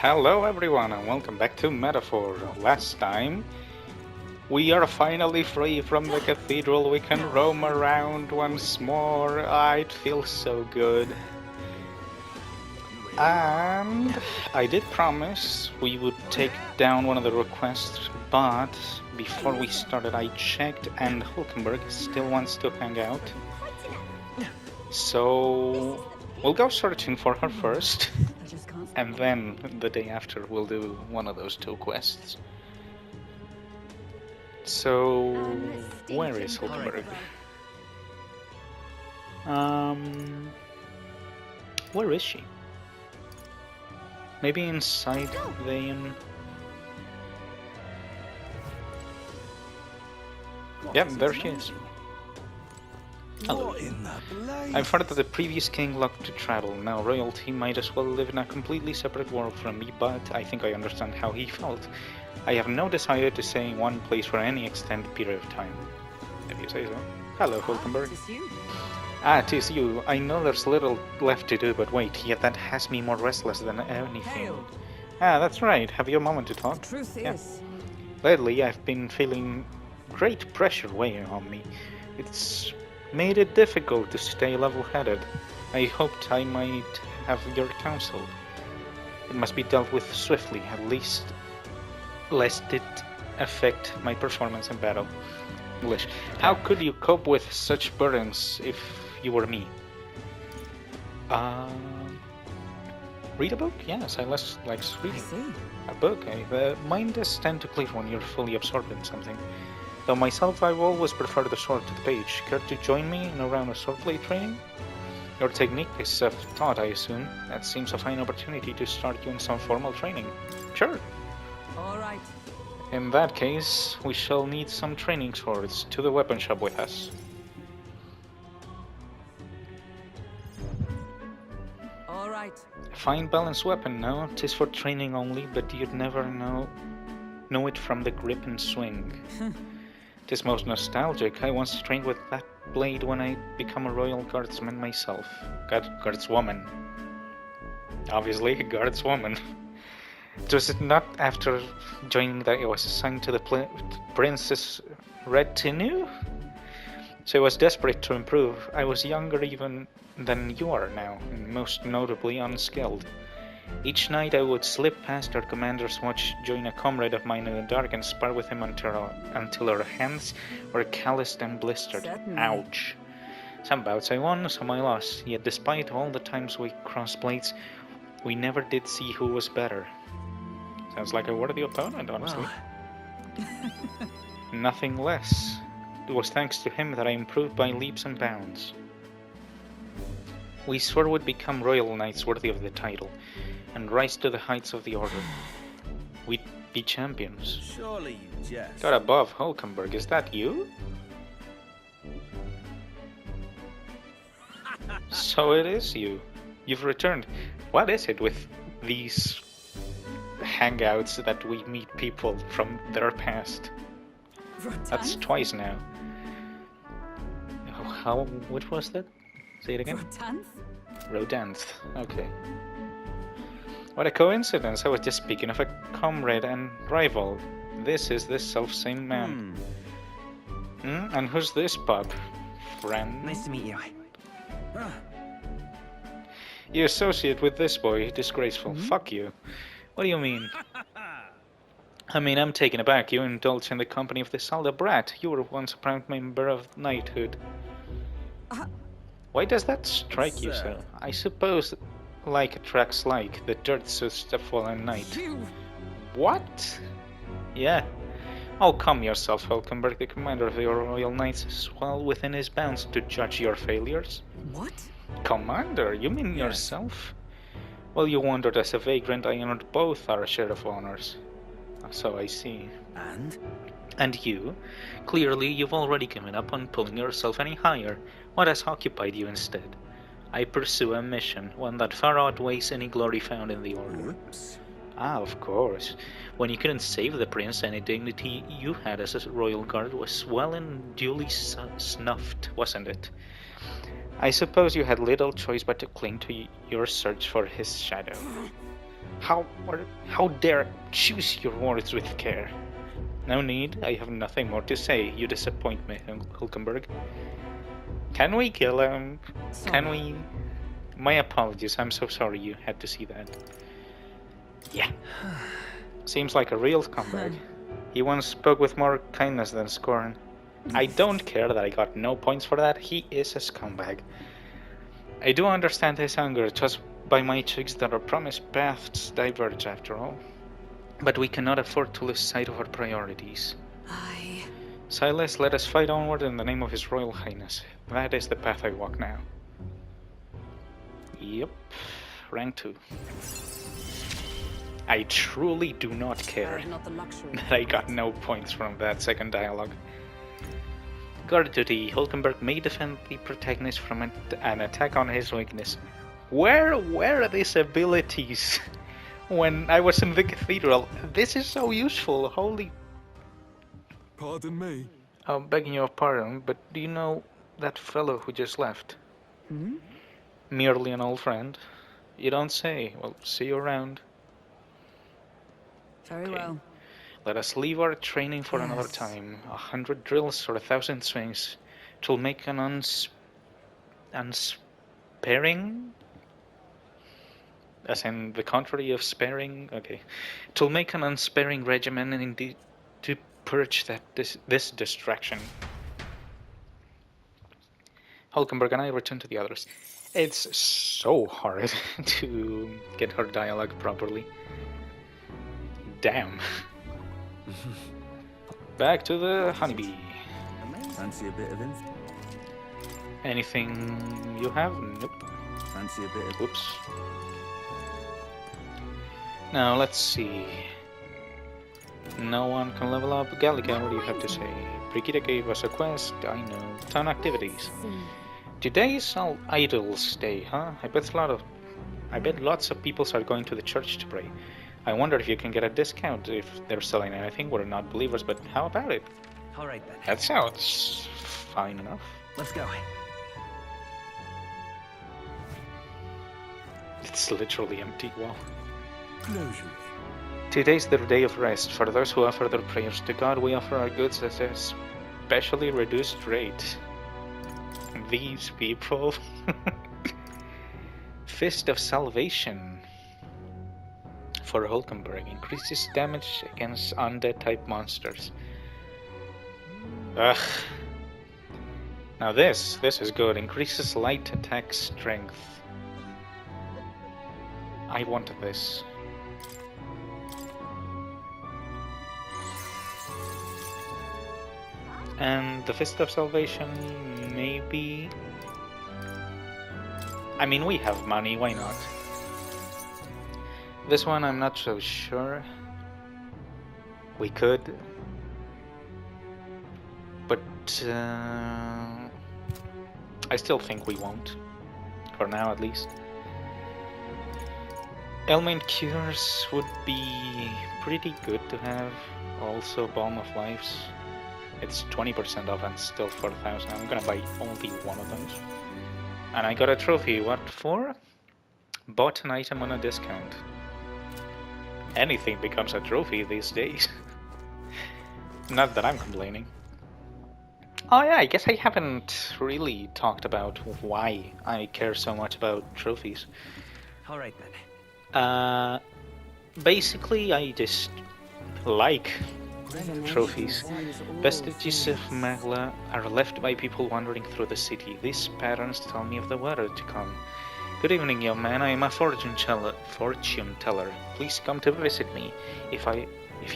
Hello everyone and welcome back to Metaphor. Last time, we are finally free from the cathedral. We can roam around once more. It feels so good. And I did promise we would take down one of the requests, but before we started I checked and Hulkenberg still wants to hang out. So we'll go searching for her first. And then the day after we'll do one of those two quests. So where is Hulkenberg? Where is she? Maybe inside the yeah, there she is. Hello. I've heard that the previous king loved to travel. Now royalty might as well live in a completely separate world from me, but I think I understand how he felt. I have no desire to stay in one place for any extended period of time. If you say so. Hello, Hulkenberg. Tis you. I know there's little left to do, but wait, yet that has me more restless than anything. That's right. Have you a moment to talk? The truth is... Lately, I've been feeling great pressure weighing on me. It's made it difficult to stay level-headed. I hoped I might have your counsel. It must be dealt with swiftly, at least, lest it affect my performance in battle. English. How could you cope with such burdens if you were me? Read a book? Yes, I like reading. A book, eh? The mind is tend to clear when you're fully absorbed in something. Though myself, I've always preferred the sword to the page. Care to join me in a round of swordplay training? Your technique is self-taught, I assume. That seems a fine opportunity to start you in some formal training. Sure. All right. In that case, we shall need some training swords. To the weapon shop with us. All right. A fine balanced weapon, no? 'Tis for training only, but you'd never know it from the grip and swing. 'Tis most nostalgic. I once trained with that blade when I became a royal guardsman myself. Guardswoman. Obviously, a guardswoman. It was not after joining that I was assigned to the Princess Retinue? So I was desperate to improve. I was younger even than you are now, and most notably unskilled. Each night I would slip past our commander's watch, join a comrade of mine in the dark, and spar with him until our hands were calloused and blistered. Certainly. Ouch. Some bouts I won, some I lost, yet despite all the times we crossed blades, we never did see who was better. Sounds like a worthy opponent, honestly. Wow. Nothing less. It was thanks to him that I improved by leaps and bounds. We swore would become royal knights worthy of the title, and rise to the heights of the order. We'd be champions. Surely you jest. God above, Hulkenberg, is that you? So it is you. You've returned. What is it with these hangouts that we meet people from their past? That's twice now. What was that? Say it again? Rodanth. Okay. What a coincidence. I was just speaking of a comrade and rival. This is the self-same man. And who's this pup? Friend? Nice to meet you. You associate with this boy. Disgraceful. Fuck you. What do you mean? I mean, I'm taken aback. You indulge in the company of this elder brat. You were once a proud member of knighthood. Why does that strike you so? I suppose like attracts like, the dirt suits a fallen knight. What? Yeah. Oh, calm yourself, Hulkenberg. The commander of your royal knights is well within his bounds to judge your failures. What? Commander? You mean yourself? Well, you wandered as a vagrant. I honored both our share of honors. So I see. And you? Clearly, you've already given up on pulling yourself any higher. What has occupied you instead? I pursue a mission, one that far outweighs any glory found in the Order. Of course. When you couldn't save the prince, any dignity you had as a royal guard was well and duly snuffed, wasn't it? I suppose you had little choice but to cling to your search for his shadow. How dare choose your words with care. No need, I have nothing more to say. You disappoint me, Hulkenberg. Can we kill him? Can we? My apologies, I'm so sorry you had to see that. Yeah. Seems like a real scumbag. He once spoke with more kindness than scorn. I don't care that I got no points for that. He is a scumbag. I do understand his anger, just by my chicks that our promised paths diverge after all. But we cannot afford to lose sight of our priorities. Silas, let us fight onward in the name of His Royal Highness. That is the path I walk now. Yep. Rank 2. I truly do not care that I got no points from that second dialogue. Guard duty. Hulkenberg may defend the protagonist from an attack on his weakness. Where were these abilities when I was in the cathedral? This is so useful. Holy... Pardon me? I'm begging your pardon, but do you know that fellow who just left? Merely an old friend. You don't say. Well, see you around. Very well. Let us leave our training for another time. 100 drills or 1,000 swings. It'll make an unsparing? As in the contrary of sparing? Okay. It'll make an unsparing regimen and indeed to purge this distraction. Hulkenberg and I return to the others. It's so hard to get her dialogue properly. Damn. Back to the honeybee. Fancy a bit of info? Anything you have? Nope. Fancy a bit of... Whoops. Now let's see. No one can level up. Gallica, what do you have to say? Brigida gave us a quest. I know. Town activities. Today's all Idols Day, huh? I bet lots of people are going to the church to pray. I wonder if you can get a discount if they're selling anything. We're not believers, but how about it? All right then. That sounds fine enough. Let's go. It's literally empty. Wow. Closure. Today's the day of rest. For those who offer their prayers to God, we offer our goods at a specially reduced rate. These people. Fist of Salvation. For Hulkenberg, increases damage against undead type monsters. Ugh. Now this is good. Increases light attack strength. I wanted this. And the Fist of Salvation, maybe... I mean, we have money, why not? This one I'm not so sure. We could. But I still think we won't. For now at least. Ailment Cures would be pretty good to have. Also Balm of Lives. It's 20% off and still 4,000. I'm gonna buy only one of those. And I got a trophy. What for? Bought an item on a discount. Anything becomes a trophy these days. Not that I'm complaining. Oh yeah, I guess I haven't really talked about why I care so much about trophies. All right then. Basically, I just like trophies. Vestiges of Magla are left by people wandering through the city. These patterns tell me of the weather to come. Good evening, young man. I am a fortune teller. Please come to visit me. If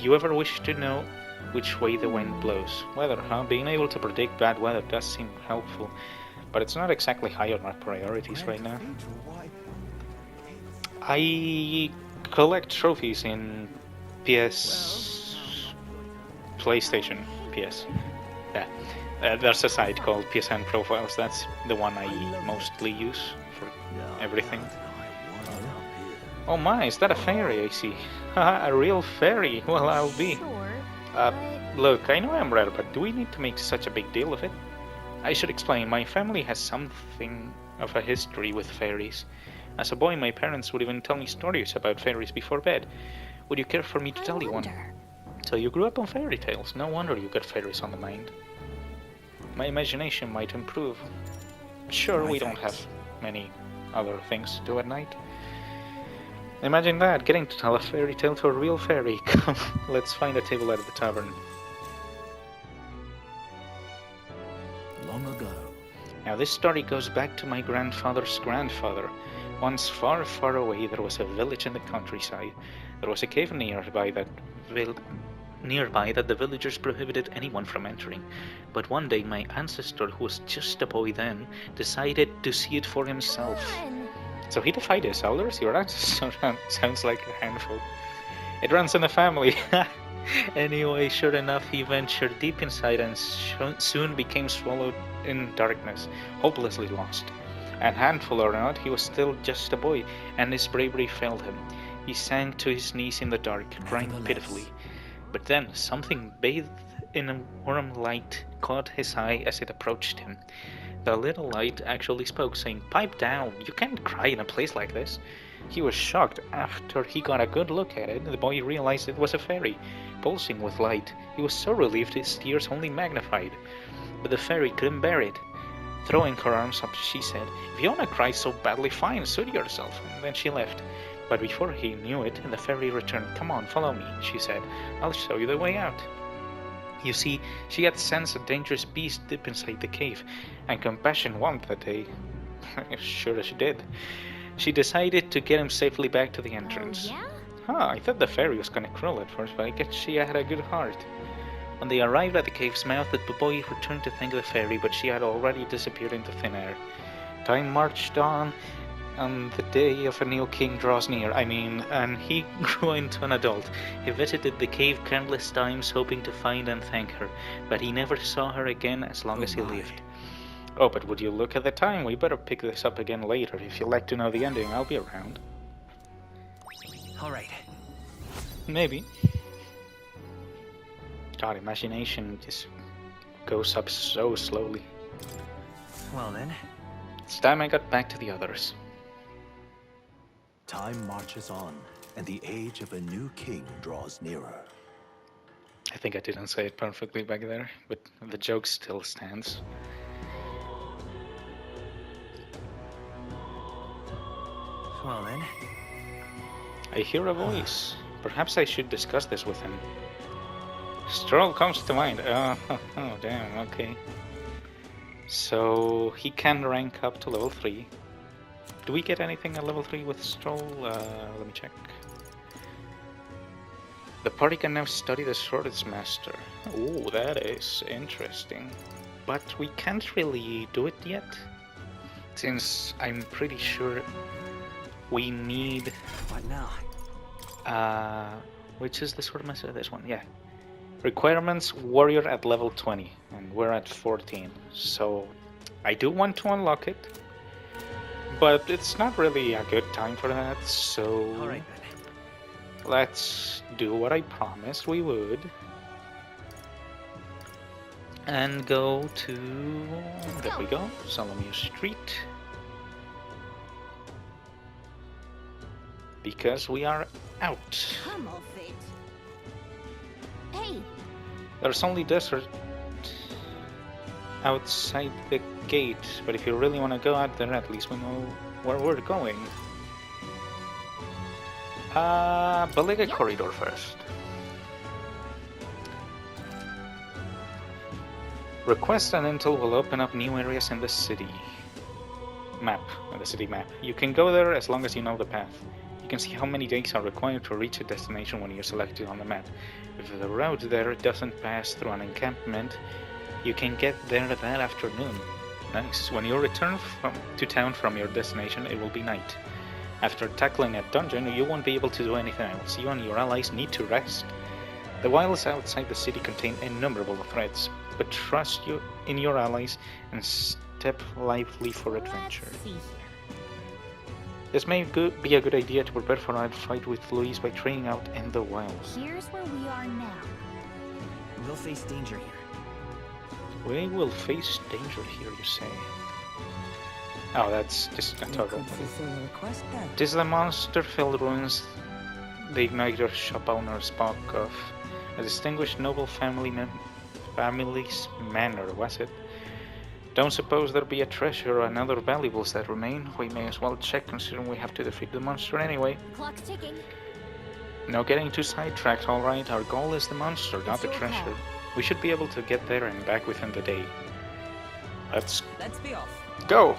you ever wish to know which way the wind blows. Weather, huh? Being able to predict bad weather does seem helpful, but it's not exactly high on my priorities right now. I collect trophies in PlayStation. Yeah. There's a site called PSN Profiles. That's the one I mostly use for everything. Oh my, is that a fairy I see? Haha, a real fairy. Well, I'll be. Look, I know I'm rare, but do we need to make such a big deal of it? I should explain, my family has something of a history with fairies. As a boy, my parents would even tell me stories about fairies before bed. Would you care for me to tell you one? So you grew up on fairy tales. No wonder you got fairies on the mind. My imagination might improve. Sure, we don't have many other things to do at night. Imagine that, getting to tell a fairy tale to a real fairy. Come, let's find a table at the tavern. Long ago. Now this story goes back to my grandfather's grandfather. Once far, far away there was a village in the countryside. There was a cave nearby that the villagers prohibited anyone from entering. But one day my ancestor, who was just a boy then, decided to see it for himself. So he defied his elders? Your ancestor sounds like a handful. It runs in the family. Anyway, sure enough, he ventured deep inside and soon became swallowed in darkness, hopelessly lost. And handful or not, he was still just a boy, and his bravery failed him. He sank to his knees in the dark, crying pitifully. But then, something bathed in a warm light caught his eye as it approached him. The little light actually spoke, saying, "Pipe down, you can't cry in a place like this." He was shocked. After he got a good look at it, the boy realized it was a fairy, pulsing with light. He was so relieved his tears only magnified. But the fairy couldn't bear it. Throwing her arms up, she said, "If you wanna cry so badly, fine, suit yourself." And then she left. But before he knew it, the fairy returned. "Come on, follow me," she said. "I'll show you the way out." You see, she had sensed a dangerous beast deep inside the cave, and compassion won that day. Sure as she did. She decided to get him safely back to the entrance. Oh, yeah? Huh, I thought the fairy was kinda cruel at first, but I guess she had a good heart. When they arrived at the cave's mouth, the boy returned to thank the fairy, but she had already disappeared into thin air. Time marched on, and the day of a new king draws near. And he grew into an adult. He visited the cave countless times, hoping to find and thank her, but he never saw her again as long as he lived. Oh, but would you look at the time? We better pick this up again later. If you'd like to know the ending, I'll be around. All right. Maybe. God, imagination just goes up so slowly. Well then. It's time I got back to the others. Time marches on, and the age of a new king draws nearer. I think I didn't say it perfectly back there, but the joke still stands. Well then. I hear a voice. Perhaps I should discuss this with him. Stroll comes to mind. Oh, damn, okay. So he can rank up to level 3. Do we get anything at level 3 with Stroll? Let me check. The party can now study the Swords Master. Ooh, that is interesting. But we can't really do it yet, since I'm pretty sure we need... What now? Which is the Sword Master? This one, yeah. Requirements, warrior at level 20, and we're at 14. So I do want to unlock it, but it's not really a good time for that, so All right then. let's do what I promised we would. And go to... there we go, Solomon Street. Because we are out. I'm off it. Hey, There's only desert outside the gate, but if you really want to go out there, at least we know where we're going. Beliga Corridor first. Request and intel will open up new areas in the city map. You can go there as long as you know the path. You can see how many days are required to reach a destination when you're selected on the map. If the route there doesn't pass through an encampment, you can get there that afternoon. Nice. When you return to town from your destination, it will be night. After tackling a dungeon, you won't be able to do anything else. You and your allies need to rest. The wilds outside the city contain innumerable threats, but trust in your allies and step lively for adventure. let's see here. This may be a good idea to prepare for a fight with Louise by training out in the wilds. Here's where we are now. We'll face danger here. We will face danger here, you say. Oh, that's just a You toggle. could fulfill a request then. This is the monster-filled ruins the igniter shop owner spoke of. A distinguished noble family's manor, was it? Don't suppose there'll be a treasure or another valuables that remain. We may as well check, considering we have to defeat the monster anyway. Clock's ticking. No getting too sidetracked, alright. Our goal is the monster, not the your treasure. call. We should be able to get there and back within the day. Let's Let's be off. go!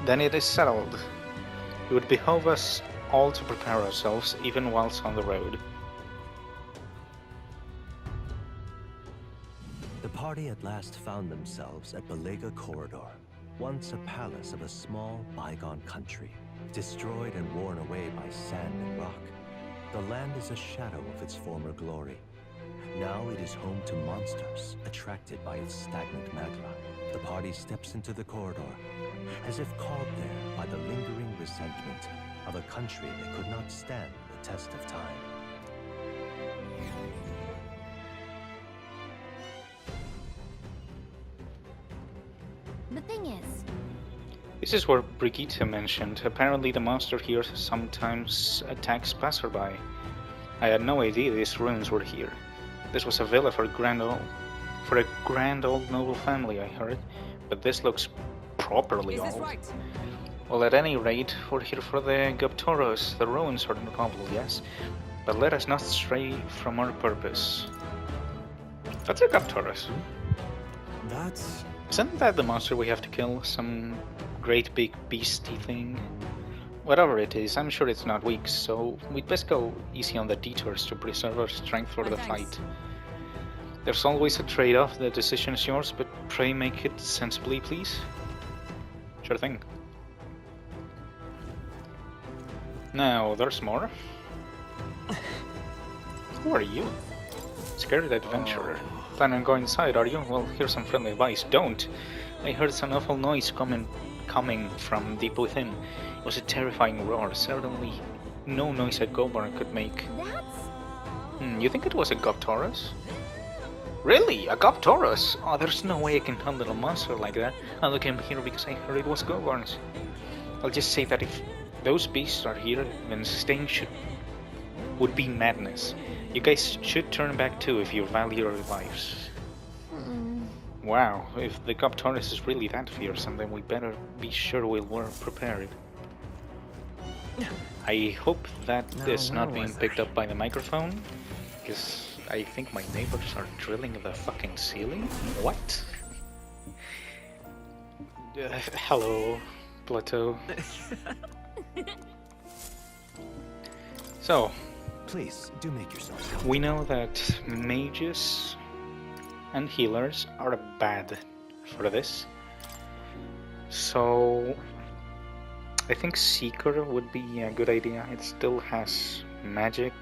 Then it is settled. It would behove us all to prepare ourselves, even whilst on the road. The party at last found themselves at Balega Corridor, once a palace of a small, bygone country, destroyed and worn away by sand and rock. The land is a shadow of its former glory. Now it is home to monsters, attracted by its stagnant magma. The party steps into the corridor, as if called there by the lingering resentment of a country that could not stand the test of time. The thing is, This is where Brigitte mentioned. Apparently the monster here sometimes attacks passerby. I had no idea these ruins were here. This was a villa for a grand old noble family, I heard. But this looks properly Is this old. right? Well, at any rate, we're here for the Guptoros. The ruins are noble, yes. But let us not stray from our purpose. That's a Guptoros. That's... Isn't that the monster we have to kill? Some great big beastie thing? Whatever it is, I'm sure it's not weak, so we'd best go easy on the detours to preserve our strength for the Thanks. fight. There's always a trade-off, the decision is yours, but pray make it sensibly, please. Sure thing. Now, there's more. Who are you? Scared adventurer. Plan on going inside, are you? Well, here's some friendly advice. Don't! I heard some awful noise coming from deep within. It was a terrifying roar. Certainly no noise a Goblin could make. that's... You think it was a Guptoros? Really? A Guptoros? Oh, there's no way I can handle a monster like that. I look him here because I heard it was Goblins. I'll just say that if those beasts are here, then staying would be madness. You guys should turn back too if you value your lives. Wow, if the Guptoros is really that fearsome, then we better be sure we're prepared. I hope that is not being picked up by the microphone, because I think my neighbors are drilling the fucking ceiling. What? Hello, Plateau. So, Please, do make yourself comfortable. we know that mages and healers are bad for this. So, I think Seeker would be a good idea. It still has magic.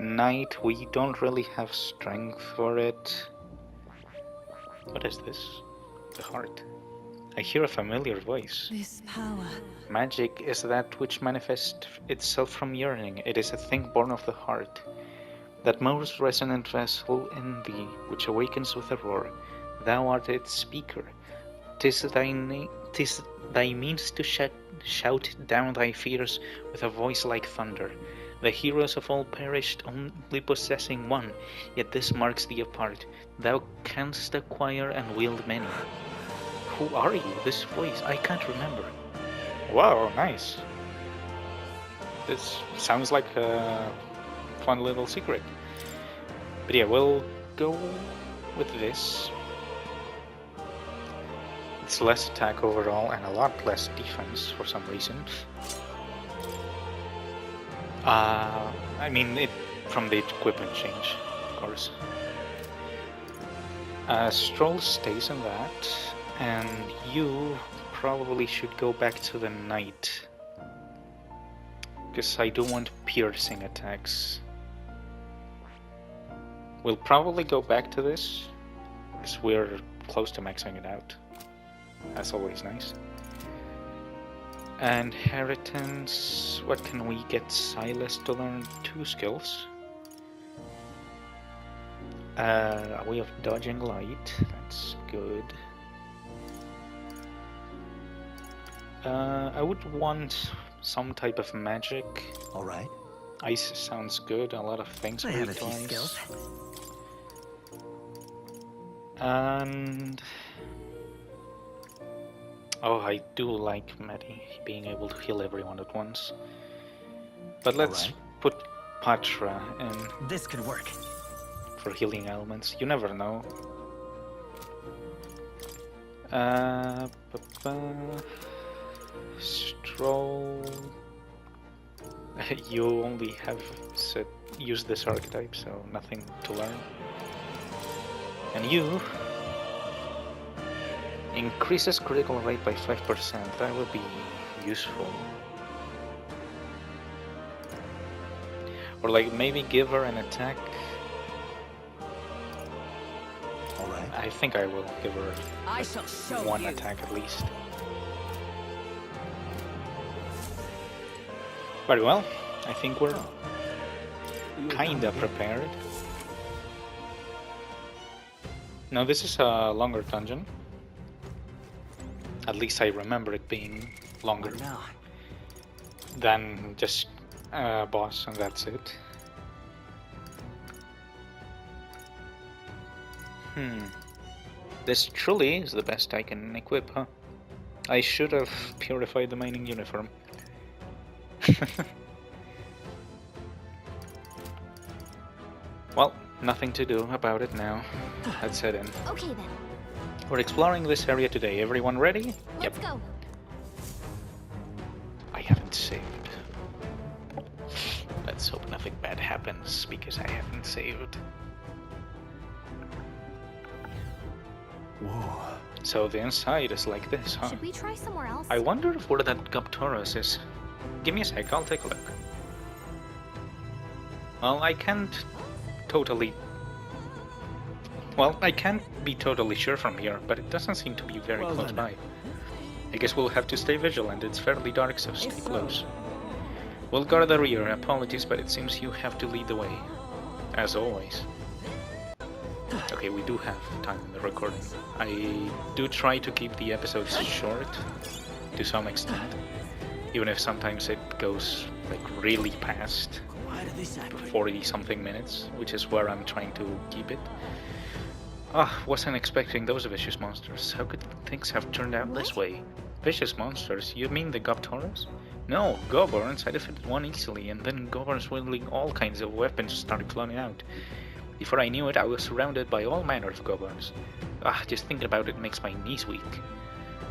Knight, we don't really have strength for it. What is this? The heart. I hear a familiar voice. This power. Magic is that which manifests itself from yearning. It is a thing born of the heart. That most resonant vessel in thee, which awakens with a roar. Thou art its speaker. 'Tis thy means to shout down thy fears with a voice like thunder. The heroes of all perished, only possessing one, yet this marks thee apart. Thou canst acquire and wield many. Who are you? This voice, I can't remember. Wow, nice. This sounds like a fun little secret. But yeah, we'll go with this. It's less attack overall and a lot less defense for some reason. I mean, it from the equipment change, of course. Stroll stays in that, and you probably should go back to the knight. Because I do want piercing attacks. We'll probably go back to this, because we're close to maxing it out. That's always nice. Inheritance, what can we get Silas to learn? 2 skills. We have dodging light, that's good. I would want some type of magic. All right. Ice sounds good. A lot of things I have a relate to few ice. skills. And oh, I do like Medi being able to heal everyone at once. But let's Alright. put Patra in This could work. for healing elements. You never know. Stroll. You only have used this archetype, so nothing to learn. And you increases critical rate by 5%. That would be useful. Or like maybe give her an attack. Alright. I think I will give her I shall show one you. attack at least. Very well. I think we're kinda prepared. Now this is a longer dungeon. At least I remember it being longer What now? than just a boss and that's it. This truly is the best I can equip, huh? I should have purified the mining uniform. Well, nothing to do about it now. Let's head in. Okay then. We're exploring this area today. Everyone ready? Let's go. I haven't saved. Let's hope nothing bad happens because I haven't saved. Whoa. So the inside is like this, huh? Should we try somewhere else? I wonder if where that Guptaurus is. Give me a sec, I'll take a look. Well, I can't totally... Well, I can't be totally sure from here, but it doesn't seem to be very Well close then. by. I guess we'll have to stay vigilant. It's fairly dark, so stay close. We'll guard the rear. Apologies, but it seems you have to lead the way. As always. Okay, we do have time in the recording. I do try to keep the episodes short, to some extent. Even if sometimes it goes, like, really past Why did they sack me? 40-something minutes, which is where I'm trying to keep it. Ah, wasn't expecting those vicious monsters. How could things have turned out this way? Vicious monsters? You mean the Guptaurus? No, Goborns. I defeated one easily, and then Goborns wielding all kinds of weapons started flowing out. Before I knew it, I was surrounded by all manner of Goborns. Ah, just thinking about it makes my knees weak.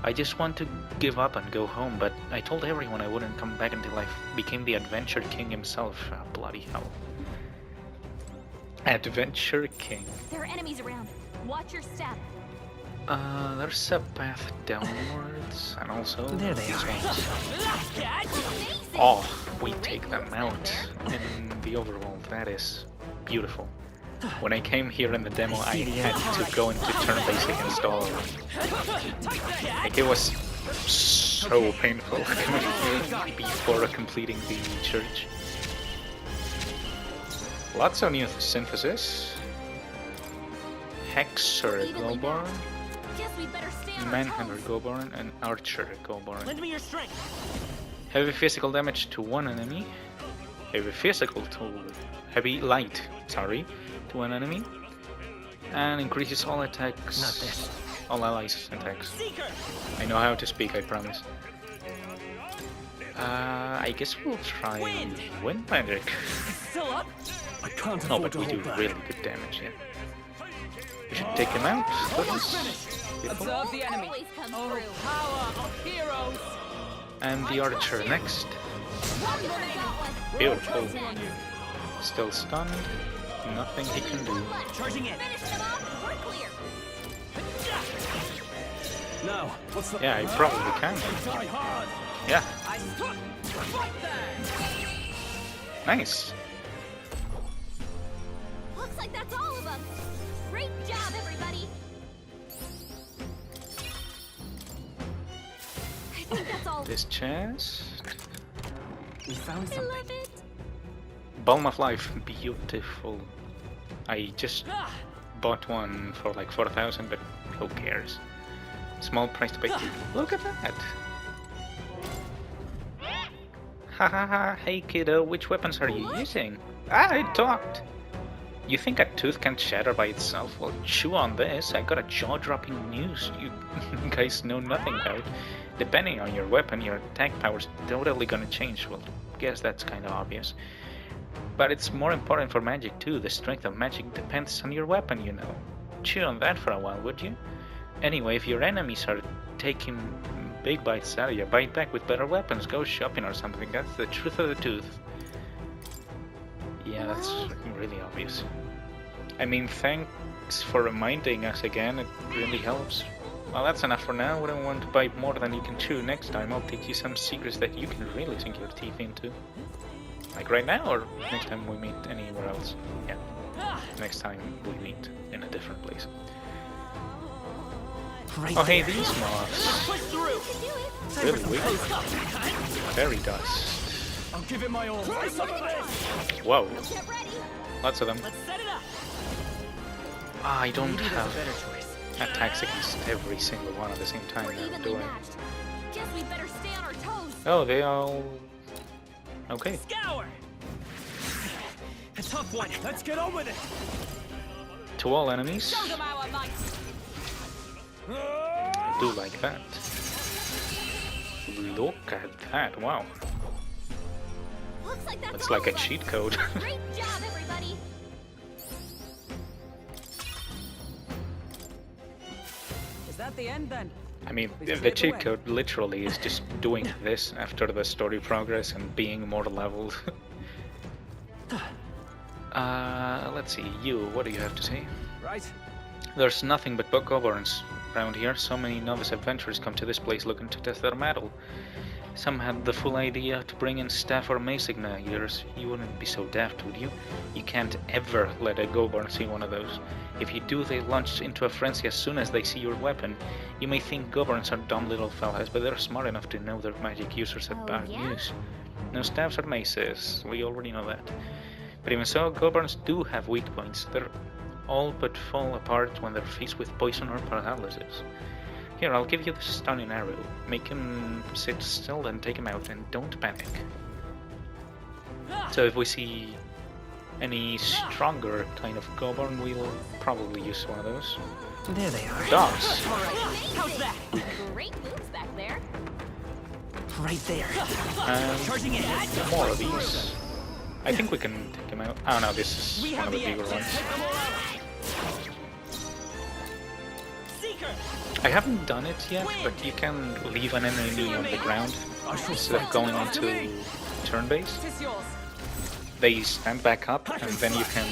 I just want to give up and go home, but I told everyone I wouldn't come back until I became the Adventure King himself. Ah, bloody hell. Adventure King. There are enemies around. Watch your step. There's a path downwards, and also There they these are. ones. Amazing. Oh, we take them out in the overworld. That is beautiful. When I came here in the demo, I had to go into turn-based against all of them. Like, it was so painful coming here before completing the church. Lots of new synthesis. Hexer Goborn, Guess we better stay on our Manhunter toes. Goborn, and Archer Goborn. Lend me your strength. Heavy physical damage to one enemy. Heavy light, sorry, to an enemy. And increases all attacks. Not this. All allies attacks. Seeker. I know how to speak, I promise. I guess we'll try wind magic. Still up? I can't No, afford but to we do hold back. really good damage, yeah. We should take him out. Beautiful. Observe the enemy. Always comes Oh, through. power of heroes. And the archer next. Rocky one got one. Beautiful. Next. Still stunned. Nothing he can do. Charging in. Finish them off. We're clear. Now, what's the... Yeah, I probably can. Die hard. Yeah, I stood. Right there. nice. Looks like that's all of them. Great job, everybody. I think that's all. This chest. We found I something. love it. Balm of Life, beautiful. I just Ah, bought one for like 4,000, but who cares? Small price to pay. Look at that. Ha ha ha, hey kiddo, which weapons are you using? Ah, it talked! You think a tooth can shatter by itself? Well, chew on this. I got a jaw-dropping news you guys know nothing about. Depending on your weapon, your attack power's totally gonna change. Well, guess that's kinda obvious. But it's more important for magic too. The strength of magic depends on your weapon, you know. Chew on that for a while, would you? Anyway, if your enemies are taking big bites out of you, bite back with better weapons. Go shopping or something. That's the truth of the tooth. Yeah, that's really obvious. I mean, thanks for reminding us again. It really helps. Well, that's enough for now. We don't want to bite more than you can chew. Next time, I'll teach you some secrets that you can really sink your teeth into. Like right now, or next time we meet anywhere else? Yeah, next time we meet in a different place. Oh hey, these moths. Really weak. Fairy dust. I'll give it my all. Whoa, Get ready. lots of them. Let's set it up. I don't Maybe there's a have better choice. attacks against every single one at the same time We're now, evenly do I? matched. Guess we better stay on our toes. Oh, they all... Okay. Scour. A tough one. Let's get on with it. To all enemies. Show them our might. I do like that. Look at that, wow. Looks like that's That's all like a of us. cheat code. Great job, everybody. Is that the end then? I mean, We the cleared the cheat way. code literally is just doing this after the story progress and being more leveled. Let's see, you, what do you have to say? Right. There's nothing but bokoblins around here. So many novice adventurers come to this place looking to test their mettle. Some had the full idea to bring in staff or mace igniters. You wouldn't be so daft, would you? You can't ever let a goblin see one of those. If you do, they launch into a frenzy as soon as they see your weapon. You may think goblins are dumb little fellas, but they're smart enough to know their magic users at Oh, bad yeah? use. No staffs or maces, we already know that. But even so, goblins do have weak points. They're all but fall apart when they're faced with poison or paralysis. Here, I'll give you the stunning arrow. Make him sit still and take him out, and don't panic. So if we see any stronger kind of goblin, we'll probably use one of those. There they are. Dogs. How's that? Great moves back there. Right there. And Charging in. more of these. I think we can take him out. Oh no, this is one of the bigger ones. Seeker. I haven't done it yet, but you can leave an enemy on the ground instead of going into turn-based. Tis yours. They stand back up, and then you can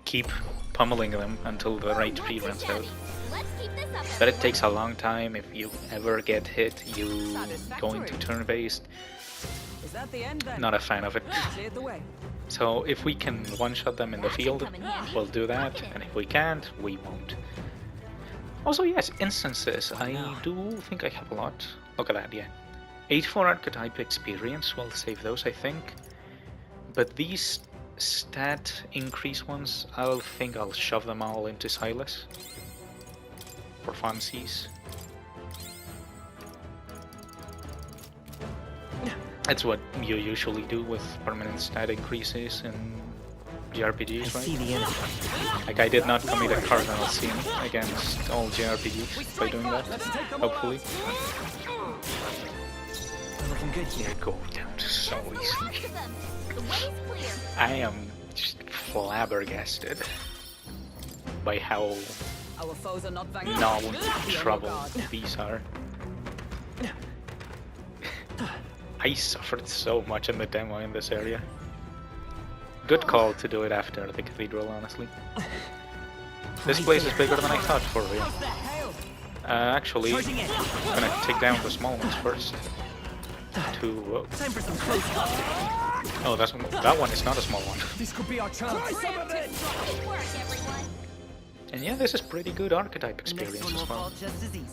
keep pummeling them until the right Not speed too runs out. shabby. Let's keep this up. But it takes a long time. If you ever get hit, you go into turn-based. Is that the end then? Not a fan of it. Cleared the way. So if we can one-shot them in the field, come in handy. we'll do that, and if we can't, we won't. Also, yes, instances. I do think I have a lot. Look at that, yeah. 8 for archetype experience, we'll save those, I think. But these stat increase ones, I'll think I'll shove them all into Silas. For funsies. That's what you usually do with permanent stat increases in JRPGs, right? the enemy. Like, I did not commit a cardinal sin against all JRPGs by doing that, hopefully. We're looking good here. Go down so The easy. last of them. The way's clear. I am just flabbergasted by how Our foes are not vanquished. no Fear no trouble God. these are. I suffered so much in the demo in this area. Good call to do it after the cathedral, honestly. This place is bigger than I thought, for real. Actually, Charging in. I'm gonna take down the small ones first. Whoa. Time for some close combat. Oh, that one is not a small one. This could be our chance. Try some of it. Good work, everyone. And yeah, this is pretty good archetype The next experience one will as well. fall just as easy.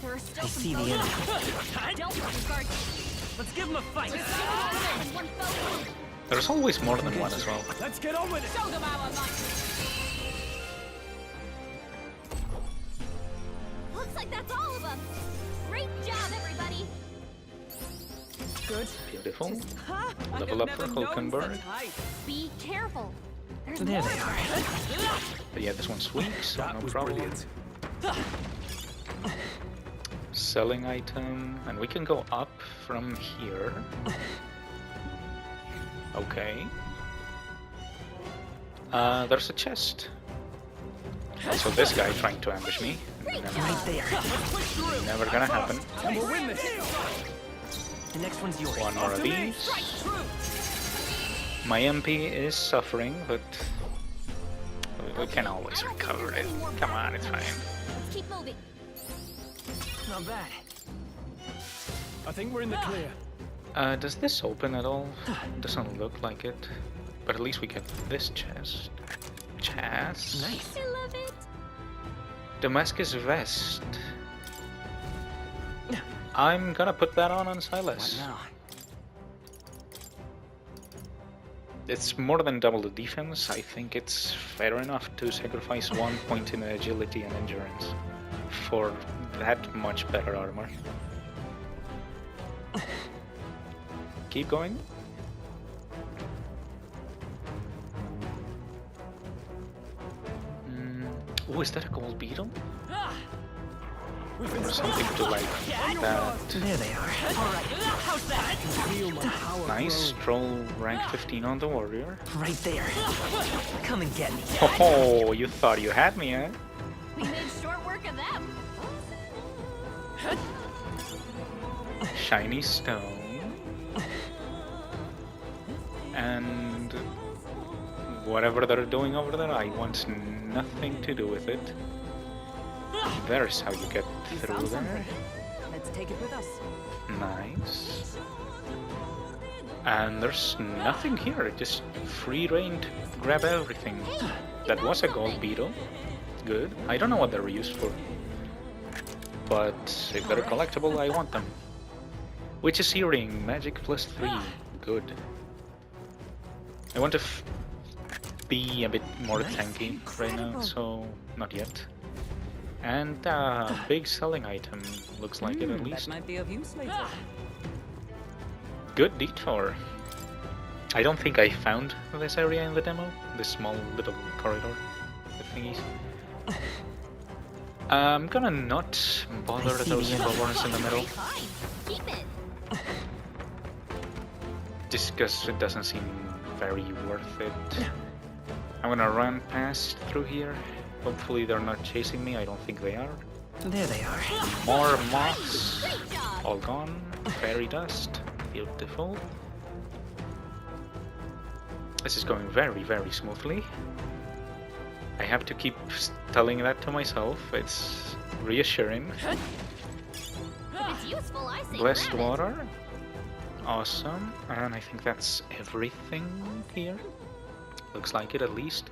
There are still I some see the foes. enemy. Don't disregard Let's give him a fight. one foe. There's always more than one as well. Let's get on with it. Show them our might. Looks like that's all of them. Great job, everybody. good. Beautiful. I Level have up for never known Hulkenberg. such height. Be careful. There's There more they of are. them. But yeah, this one's weak, so That no was problem. brilliant. Selling item, and we can go up from here. Okay. There's a chest. Also, this guy trying to ambush me. Right there. Never gonna happen. And we'll win this. The next one's yours. One more of these. My MP is suffering, but we can always recover it. Come on, it's fine. Let's keep moving. Not bad. I think we're in the clear. Does this open at all? Doesn't look like it. But at least we get this chest. Chest? Nice. I love it. Damascus vest. I'm gonna put that on Silas. What now? It's more than double the defense. I think it's fair enough to sacrifice 1 point in agility and endurance for that much better armor. Keep going. Oh, is that a gold beetle? We've been Or something to like that. There they are. All right. How's that? feel my power Nice. grow. Troll rank 15 on the warrior. Right there. Come and get me. Oh, you thought you had me, eh? We made short work of them. Shiny stone. And whatever they're doing over there, I want nothing to do with it. There's how you get through there. Let's take it with us. Nice. And there's nothing here, just free reign to grab everything. That was a gold beetle. Good. I don't know what they're used for. But if they're collectible, I want them. Witch's Earring, magic +3. Good. I want to be a bit more tanky right now, so not yet. And big selling item, looks like it at That least. might be of use later. Good detour. I don't think I found this area in the demo, this small little corridor with thingies. I'm gonna not bother I see those the end. bubbles in the middle, Fine. Keep it. just because it doesn't seem very worth it. I'm gonna run past through here. Hopefully they're not chasing me, I don't think they are. There they are. More moths, Great job. all gone. Fairy dust, beautiful. This is going very, very smoothly. I have to keep telling that to myself, it's reassuring. If it's useful, I say Blessed grab it. water, awesome. And I think that's everything here. Looks like it at least.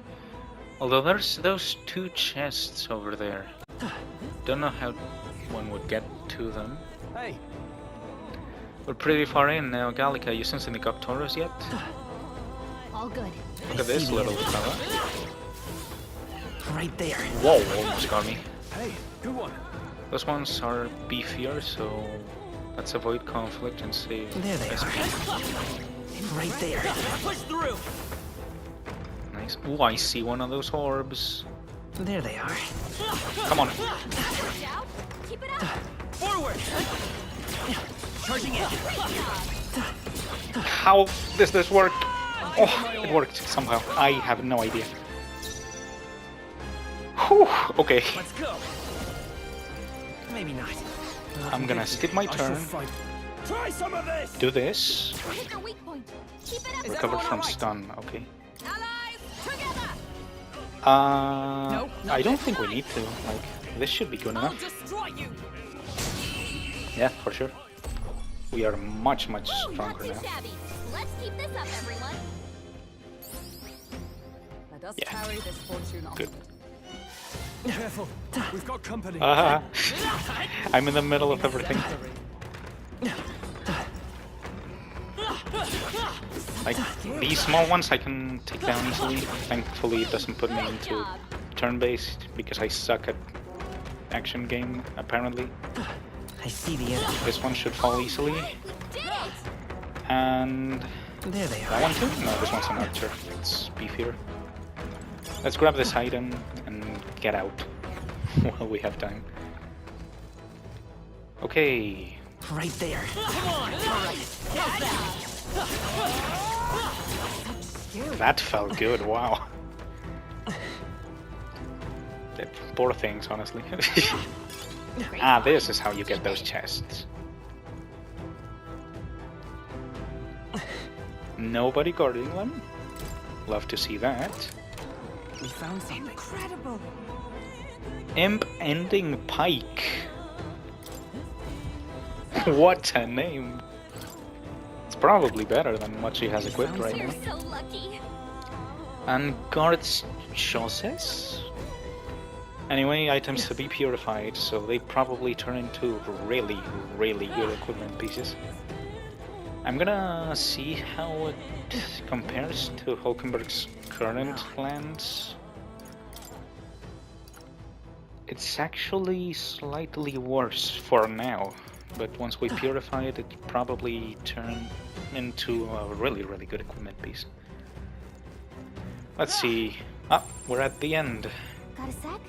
Although there's those 2 chests over there. Don't know how one would get to them. Hey, We're pretty far in now, Gallica. You sensing the Goptoros yet? All good. Look at this little fella. Right there. Whoa, almost got me. hey, good one. Those ones are beefier, so let's avoid conflict and save There they SP. are. Right there. Push through. Nice. Ooh, I see one of those orbs. There they are. Come on. Watch out. Keep it up. Forward. Charging in. How does this work? Oh, it worked somehow. I have no idea. Whew, okay. Let's go. Maybe not. I'm gonna skip my I shall turn, fight. Try some of this. do this, Hit their weak point. Keep it up. Is recover everyone from alright? stun. Okay. Allies, together. I not don't yet. think we need to. Like, this should be good I'll enough. destroy you. Yeah, for sure. We are much, much Woo, not stronger too now. shabby. Let's keep this up, everyone. Let us Yeah. carry this fortune on. Good. Careful, we've got company. I'm in the middle of everything. Like, these small ones I can take down easily. Thankfully it doesn't put me Great into job. turn-based, because I suck at action game, apparently. I see the enemy. This one should fall easily. We did it. And There they that are. one too? No, this one's an archer. It's beefier. Let's grab this item and get out while we have time. Okay. Right there. Come on. That felt good, wow. They're poor things, honestly. Ah, this is how you get those chests. Nobody guarding them? Love to see that. We found something. Incredible. Imp Ending Pike. What a name. It's probably better than what she has equipped right You're now. so lucky. And guards chausses? Anyway, items to be purified, so they probably turn into really, really good equipment pieces. I'm gonna see how it compares to Hulkenberg's current lands. It's actually slightly worse for now, but once we purify it, it probably turn into a really, really good equipment piece. Let's see. Ah, we're at the end. Got a sec?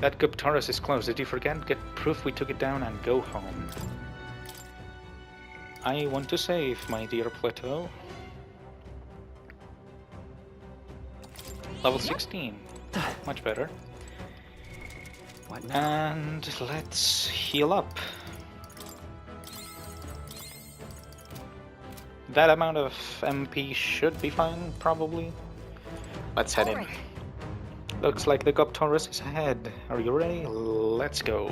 That Guptaurus is close. Did you forget? Get proof we took it down and go home. I want to save, my dear Plateau. Level 16. Much better. What now? And let's heal up. That amount of MP should be fine, probably. Let's head in. Looks like the Guptaurus is ahead. Are you ready? Let's go.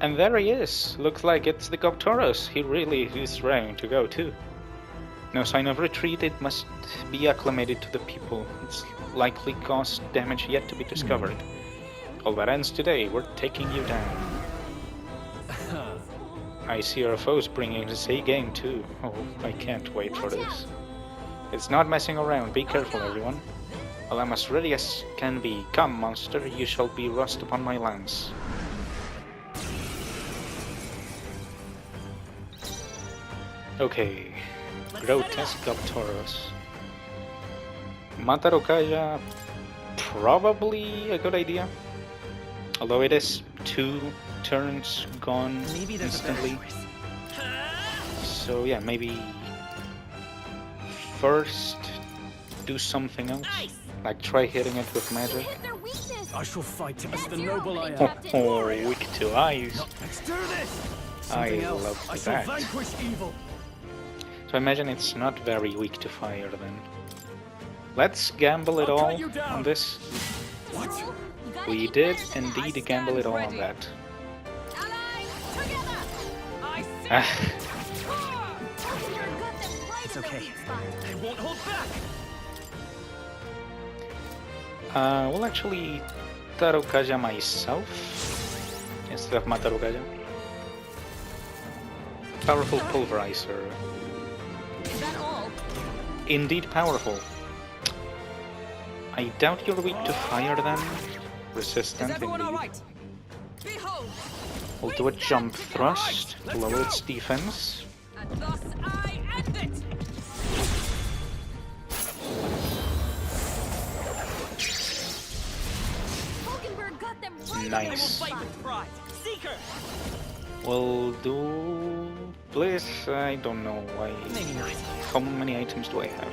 And there he is. Looks like it's the Guptaurus. He really is raring to go too. No sign of retreat. It must be acclimated to the people. It's likely caused damage yet to be discovered. All that ends today. We're taking you down. I see our foes bringing us a game too. Oh, I can't wait for this. It's not messing around. Be careful, everyone. Well, I'm as ready as can be. Come, monster. You shall be rust upon my lance. Okay. Grotesque Guptaurus. Matarokaya, probably a good idea. Although it is 2 turns gone Maybe there's a better instantly. choice. So yeah, maybe first do something else. Like try hitting it with magic. Hit their weakness. I shall fight as That's the your noble I opening, am. Captain. Oh, weak to eyes. Let's do this! I Something else. love I shall that. vanquish evil. So I imagine it's not very weak to fire then. Let's gamble it I'll all cut you down. on this. What? You gotta We keep did better than that. indeed gamble it all on that. Allies, together. I Ah, Hulkenberg got them right It's in the okay. weak spot. I won't hold back. we'll actually Tarokaja myself instead of Matarokaja. Powerful pulverizer. Is that all? Indeed powerful. I doubt you're weak to fire then. Is Resistant everyone indeed. all right? Behold, We'll do a jump thrust, lower its defense. and thus I end it. Hulkenberg got them right Nice. in the weak spot. Pride. Seeker. We'll do Bliss. I don't know why. Maybe not. How many items do I have?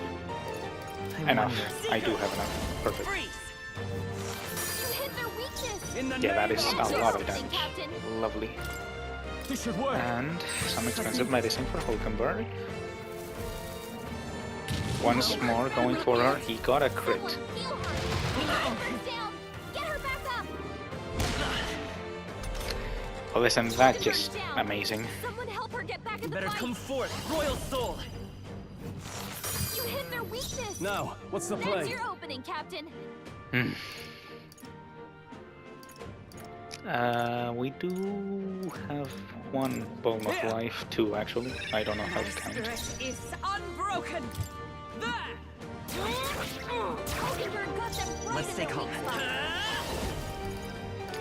I Enough. wonder. I do have enough. Perfect. Freeze. You hit their weakness. In the Yeah, that name is of a That's your lot of opening, damage. Captain. Lovely. This should work. And some expensive medicine for Hulkenberg. Once more going for her. He got a crit. Someone heal her. Hulkenberg's down. Get her back up. Well, isn't that just amazing? Someone help her get back You in the better fight. come forth, Royal Soul. You hit their weakness. Now, what's the That's play? your opening, Captain. Hmm. We do have one bone of Yeah. life, 2 actually. I don't know how to count. Spirit is unbroken. There. Hulkenberg got them right Let's in take their home. weak spot.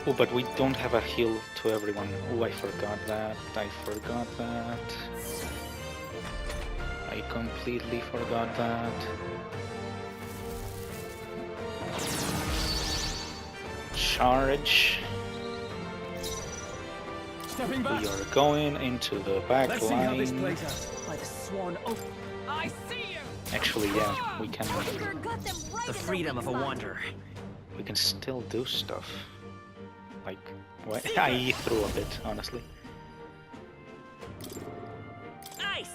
Oh, but we don't have a heal to everyone. Oh, I forgot that. I forgot that. I completely forgot that. Charge. Stepping back. We are going into the back Let's see how this line. plays out. By the sworn oath. I see you! Actually, yeah, we can Hulkenberg got them right The in their freedom weak of a spot. wanderer. we can still do stuff. Like, what? I threw a bit, honestly. Nice!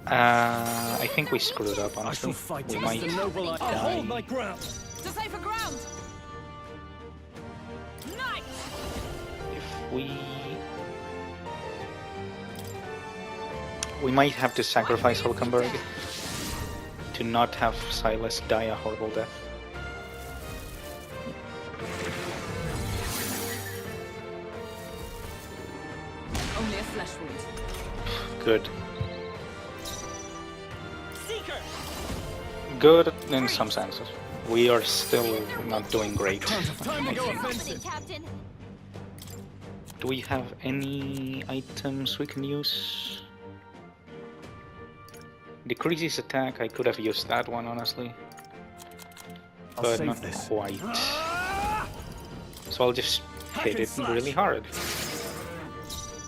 I think we screwed up, I honestly. shall fight We as might the noble I I'll hold my die. ground. To safer ground! Nice! If we might have to sacrifice Hulkenberg to not have Silas die a horrible death. Only a flesh wound. Good. Seeker! Good in some senses. We are still not doing great. Time to go Opening, offensive. Captain. Do we have any items we can use? Decreases attack, I could have used that one, honestly. I'll But save not this. quite. Ah! So I'll just hit it really hard.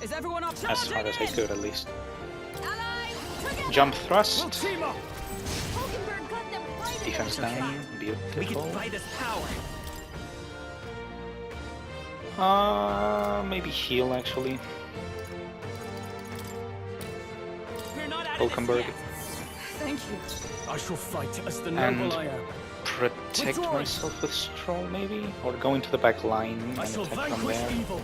Is everyone up? As hard as I could, at least. Allies, together! Jump We'll thrust. team up. Hulkenberg got them right in Defense their weak down. spot. We can Beautiful. buy this power. Maybe heal, actually. We're not out of this Hulkenberg. yet. Thank you. I shall fight as the And- noble I am. Protect Withdrawing. myself with Stroll, maybe? Or go into the back line and I shall attack from vanquish there. evil.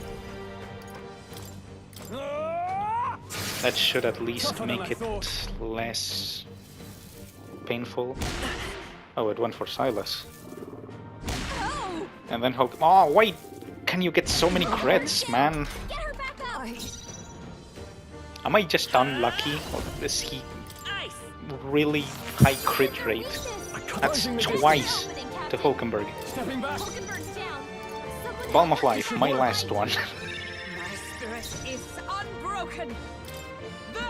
Ah! That should at least Tougher than I make it thought. less painful. Oh, it went for Silas. Oh! And then Hulk. Oh, wait! Can you get so many crits, man? Get her back up. Am I just unlucky? Or is he Nice! really high crit rate? That's Closing the distance. twice Opening, to Captain. Hulkenberg. Stepping back. Hulkenberg's down. Someone Balm help of Life, my last one. My spirit is unbroken! There!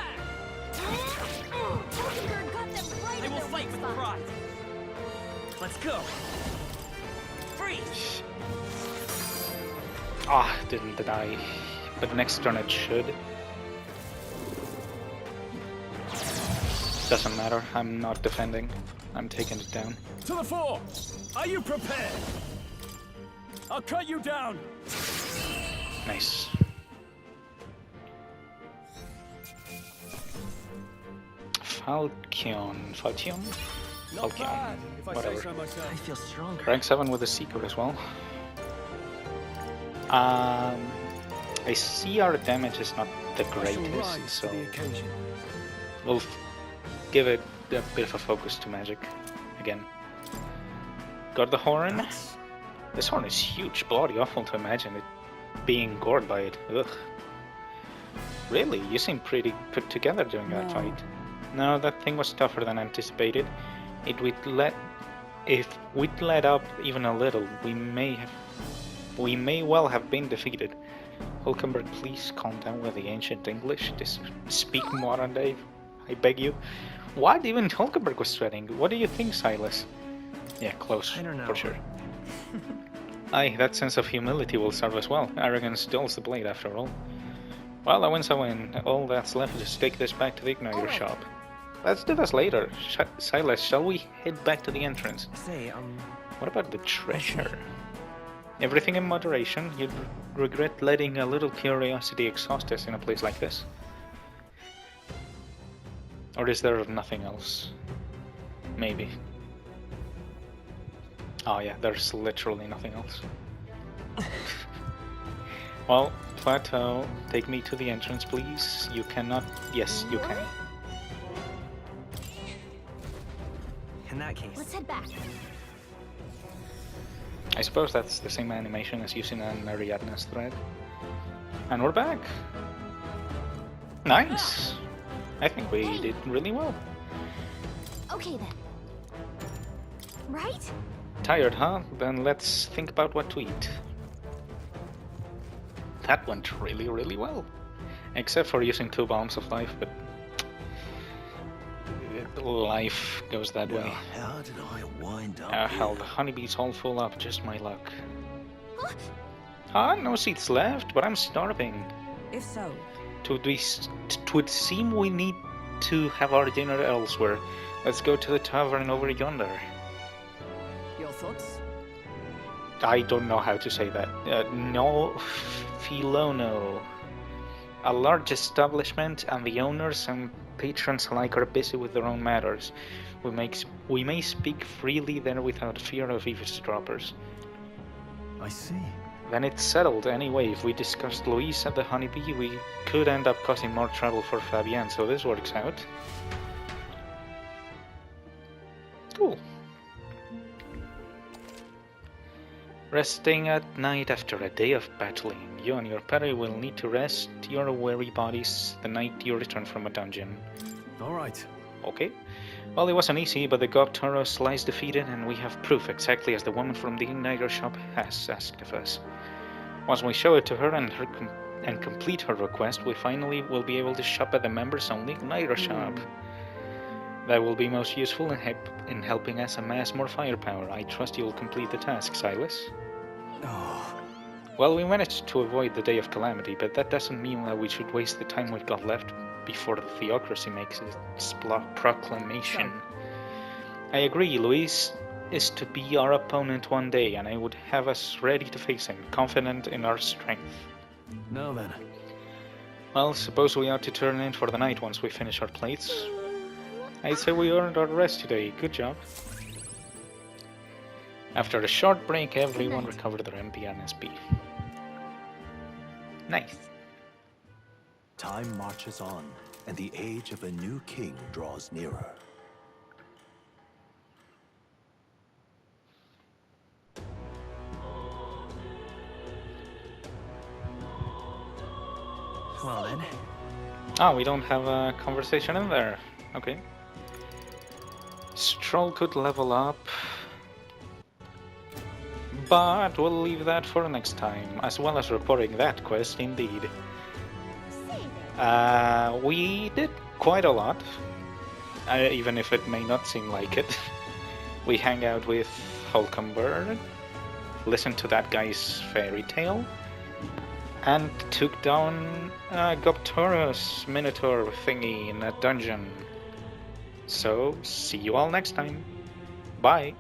Hulkenberg got them right I in will their fight weak with spot. pride. Let's go. Freeze. Ah, didn't die. But next turn it should. Doesn't matter, I'm not defending. I'm taking it down. To the fore. Are you prepared? I'll cut you down. Nice. Falcon. Falcon? Not Falcon. bad, if I Whatever. say so myself. I feel stronger. Rank 7 with a Seeker as well. I see our damage is not the I shall greatest, rise so to the occasion. we'll give it a bit of a focus to magic again. Got the horn. That's- This horn is huge, bloody awful to imagine it being gored by it. Ugh. Really? You seem pretty put together during that No. fight. No, that thing was tougher than anticipated. If we'd let up even a little, we may well have been defeated. Hulkenberg, please calm down with the ancient English. Just speak modern day, I beg you. What? Even Hulkenberg was sweating. What do you think, Silas? Yeah, close, I don't know. for sure. Aye, that sense of humility will serve us well. Arrogance dulls the blade, after all. Well, a win's a win. All that's left is to take this back to the Igniter Alright. shop. Let's do this later. Silas, shall we head back to the entrance? Say, What about the treasure? Everything in moderation. You'd regret letting a little curiosity exhaust us in a place like this. Or is there nothing else? Maybe. Oh yeah, there's literally nothing else. Well, Plateau, take me to the entrance, please. You cannot... Yes, you can. in that case, Let's head back. I suppose that's the same animation as using an Ariadne's thread. And we're back! Nice! I think we did really well. Okay then. right? Tired, huh? Then let's think about what to eat. That went really, really well. Except for using 2 bombs of life, but life goes that way. How did I wind up Hell, the honeybee's all full up, just my luck. Ah, no seats left, but I'm starving. If so, It would seem we need to have our dinner elsewhere. Let's go to the tavern over yonder. your thoughts? I don't know how to say that. No Filono. A large establishment, and the owners and patrons alike are busy with their own matters. We may speak freely there without fear of eavesdroppers. I see. Then it's settled. Anyway, if we discussed Louise and the honeybee, we could end up causing more trouble for Fabienne, so this works out. Cool. Resting at night after a day of battling. You and your party will need to rest your weary bodies the night you return from a dungeon. Alright. Okay. Well, it wasn't easy, but the Goptoros lies defeated, and we have proof exactly as the woman from the Igniter shop has asked of us. Once we show it to her and complete her request, we finally will be able to shop at the members-only Igniter shop. That will be most useful in helping us amass more firepower. I trust you will complete the task, Silas. Oh, Well, we managed to avoid the Day of Calamity, but that doesn't mean that we should waste the time we've got left before the Theocracy makes its proclamation. I agree, Luis is to be our opponent one day, and I would have us ready to face him, confident in our strength. now then. Well, suppose we are to turn in for the night once we finish our plates. I'd say we earned our rest today. Good job. After a short break, everyone recovered their MP and SP. Nice. Time marches on, and the age of a new king draws nearer. Well then. Ah, we don't have a conversation in there. Okay. Stroll could level up, but we'll leave that for next time, as well as reporting that quest indeed. We did quite a lot, even if it may not seem like it. We hang out with Holcomb Bird, listened to that guy's fairy tale, and took down Goptoros Minotaur thingy in a dungeon. So, see you all next time. Bye!